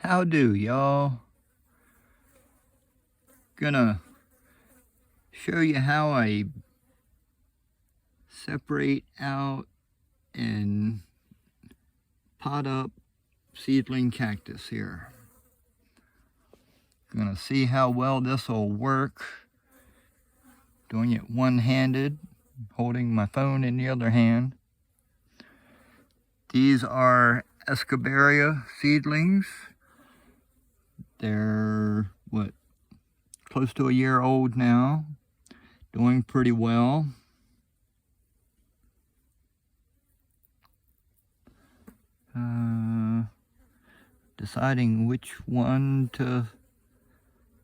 How do, y'all? Gonna show you how I separate out and pot up seedling cactus here. Gonna see how well this will work. Doing it one-handed, holding my phone in the other hand. These are Escobaria seedlings. They're, close to a year old now. Doing pretty well. Deciding which one to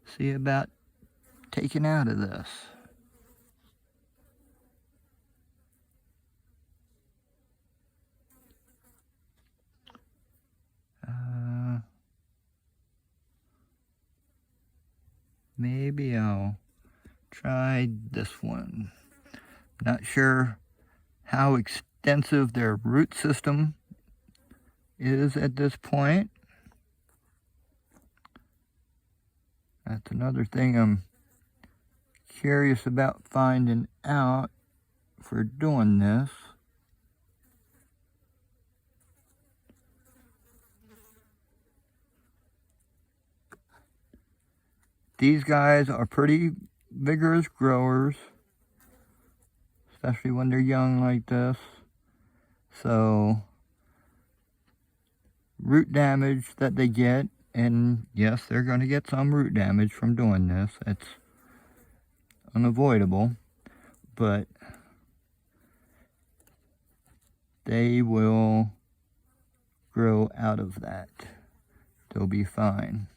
see about taking out of this. Maybe I'll try this one. Not sure how extensive their root system is at this point. That's another thing I'm curious about finding out for doing this. These guys are pretty vigorous growers, especially when they're young like this. So, root damage that they get, and yes, they're going to get some root damage from doing this. It's unavoidable, but they will grow out of that. They'll be fine.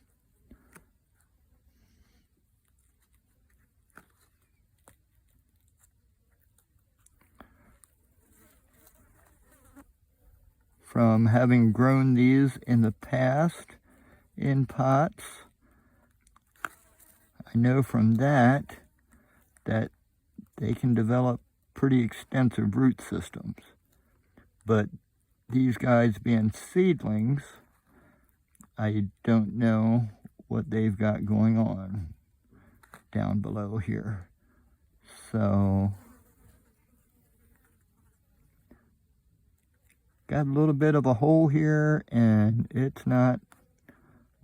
From having grown these in the past in pots, I know from that they can develop pretty extensive root systems. But these guys being seedlings, I don't know what they've got going on down below here. So, got a little bit of a hole here, and it's not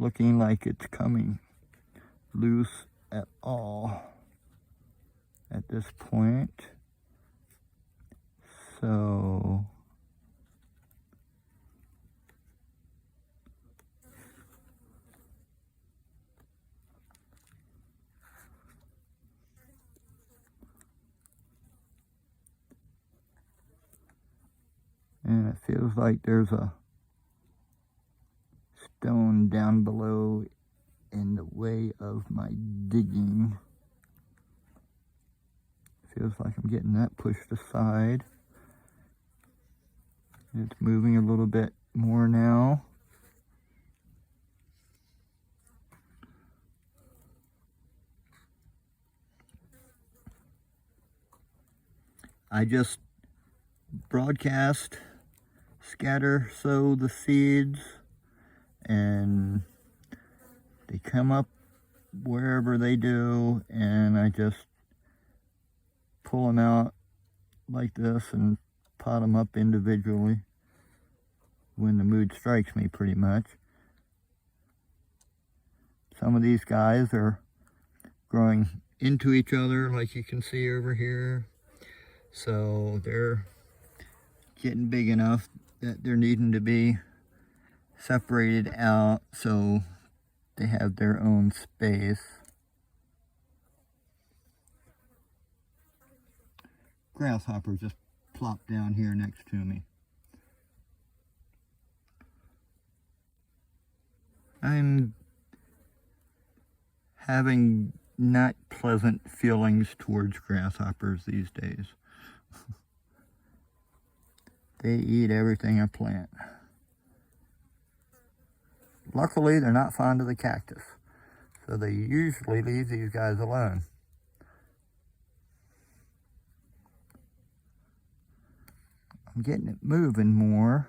looking like it's coming loose at all at this point. So, and it feels like there's a stone down below in the way of my digging. Feels like I'm getting that pushed aside. It's moving a little bit more now. I just broadcast, scatter, sow the seeds, and they come up wherever they do, and I just pull them out like this and pot them up individually when the mood strikes me, pretty much. Some of these guys are growing into each other, like you can see over here. So they're getting big enough that they're needing to be separated out so they have their own space. Grasshopper just plopped down here next to me. I'm having not pleasant feelings towards grasshoppers these days. They eat everything I plant. Luckily, they're not fond of the cactus, so they usually leave these guys alone. I'm getting it moving more.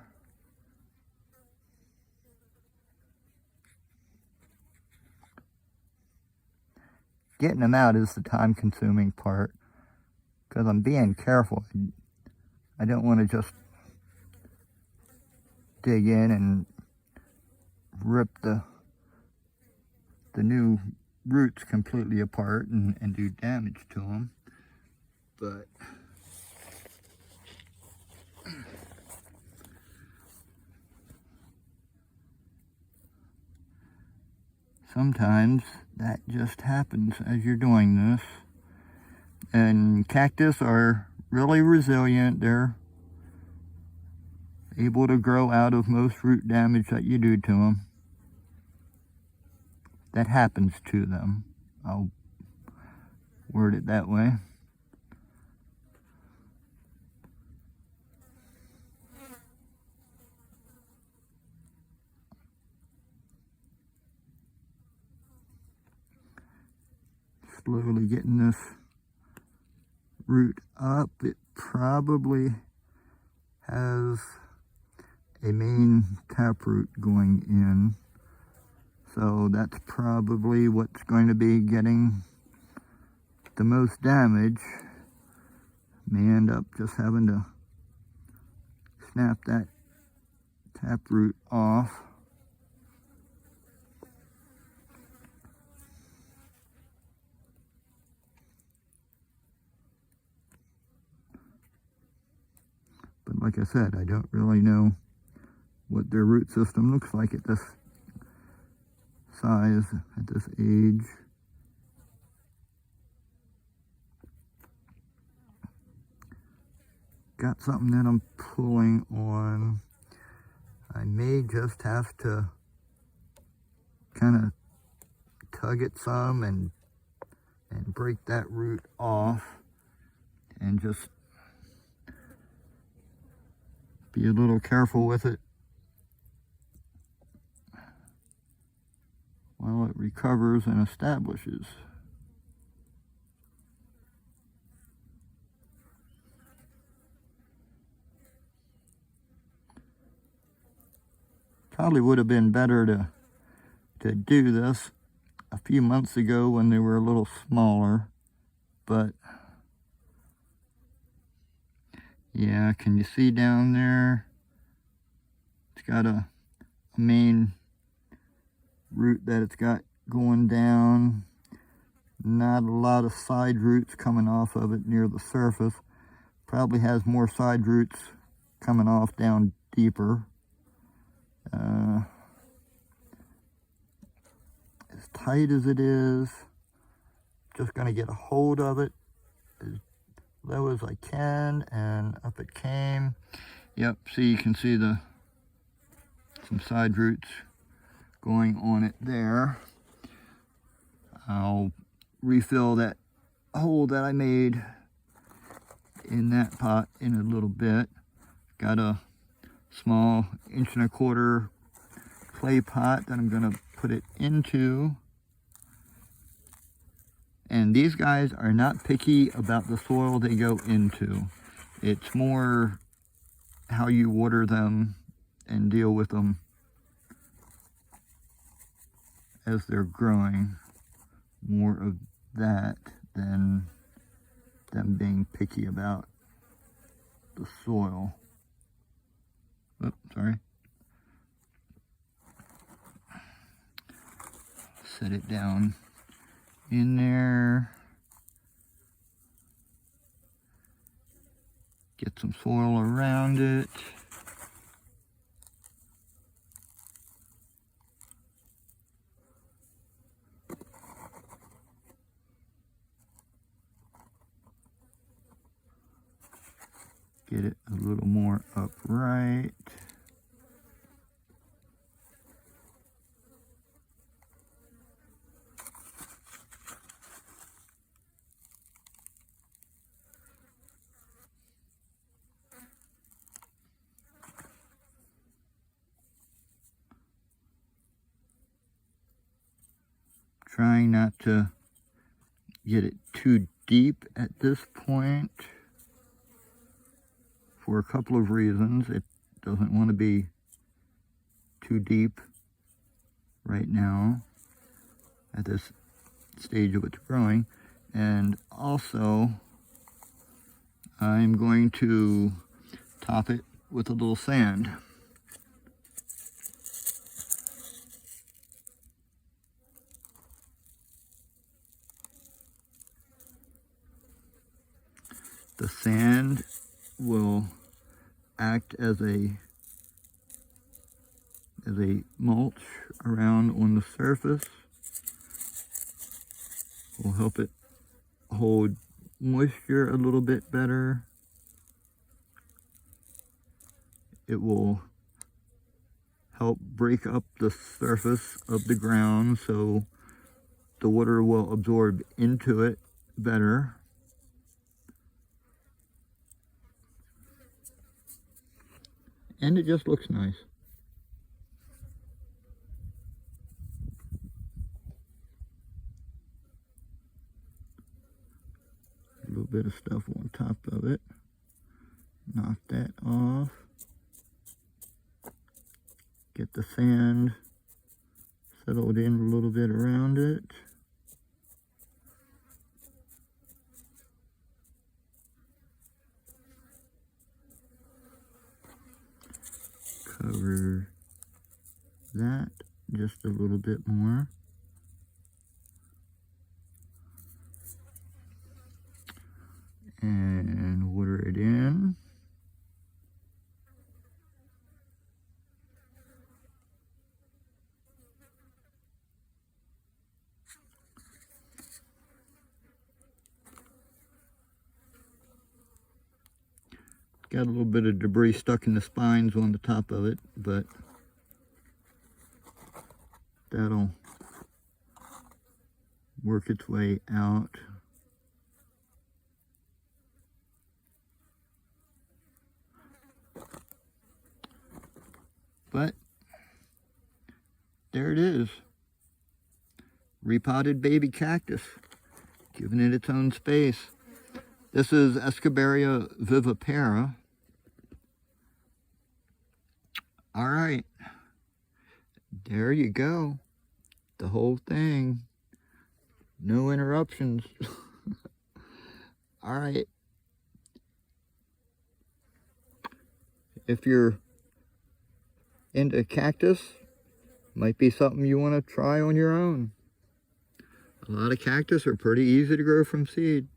getting them out is the time-consuming part, because I'm being careful. I don't want to just dig in and rip the new roots completely apart and do damage to them. But sometimes that just happens as you're doing this. And cactus are really resilient. They're able to grow out of most root damage that you do to them. That happens to them. I'll word it that way. Slowly getting this root up. It probably has a main taproot going in, so that's probably what's going to be getting the most damage. May end up just having to snap that taproot off. But like I said, I don't really know what their root system looks like at this size, at this age. Got something that I'm pulling on. I may just have to kind of tug it some and break that root off and just be a little careful with it while it recovers and establishes. Probably would have been better to do this a few months ago when they were a little smaller, but yeah, can you see down there? It's got a main root that it's got going down. Not a lot of side roots coming off of it near the surface. Probably has more side roots coming off down deeper. As tight as it is, just going to get a hold of it as low as I can, and up it came. Yep, see, you can see some side roots going on it there. I'll refill that hole that I made in that pot in a little bit. Got a small 1¼ inch clay pot that I'm going to put it into. And these guys are not picky about the soil they go into. It's more how you water them and deal with them as they're growing. More of that than them being picky about the soil. Oops, sorry. Set it down in there. Get some soil around it. Get it a little more upright. Trying not to get it too deep at this point for a couple of reasons. It doesn't want to be too deep right now at this stage of its growing. And also, I'm going to top it with a little sand. The sand will act as a mulch around on the surface. Will help it hold moisture a little bit better. It will help break up the surface of the ground so the water will absorb into it better. And it just looks nice. A little bit of stuff on top of it. Knock that off. Get the sand settled in a little bit around it. Cover that just a little bit more. And water it in. Got a little bit of debris stuck in the spines on the top of it, but that'll work its way out. But there it is. Repotted baby cactus, giving it its own space. This is Escobaria vivapara. All right, there you go. The whole thing. No interruptions. All right. If you're into cactus, might be something you want to try on your own. A lot of cactus are pretty easy to grow from seed.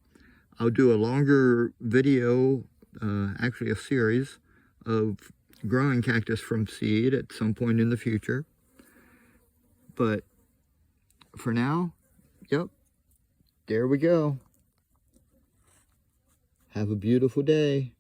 I'll do a longer video, actually a series of growing cactus from seed at some point in the future. But for now, yep, there we go. Have a beautiful day.